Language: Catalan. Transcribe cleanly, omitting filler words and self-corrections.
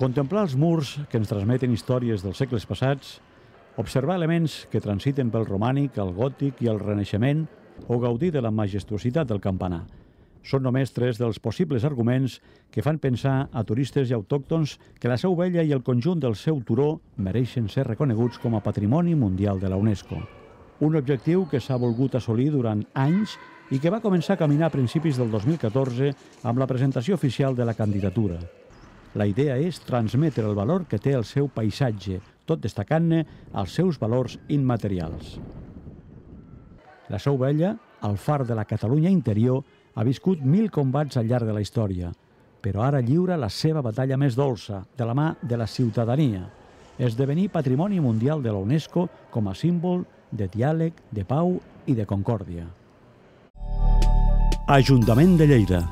Contemplar els murs que ens transmeten històries dels segles passats, observar elements que transiten pel romànic, el gòtic i el renaixement o gaudir de la majestuositat del campanar. Són només tres dels possibles arguments que fan pensar a turistes i autòctons que la Seu Vella i el conjunt del seu turó mereixen ser reconeguts com a Patrimoni Mundial de la UNESCO. Un objectiu que s'ha volgut assolir durant anys i que va començar a caminar a principis del 2014 amb la presentació oficial de la candidatura. La idea és transmetre el valor que té el seu paisatge, tot destacant-ne els seus valors immaterials. La Seu Vella, el far de la Catalunya interior, ha viscut 1000 combats al llarg de la història, però ara lliura la seva batalla més dolça, de la mà de la ciutadania, esdevenir Patrimoni Mundial de la UNESCO com a símbol de diàleg, de pau i de concòrdia. Ajuntament de Lleida.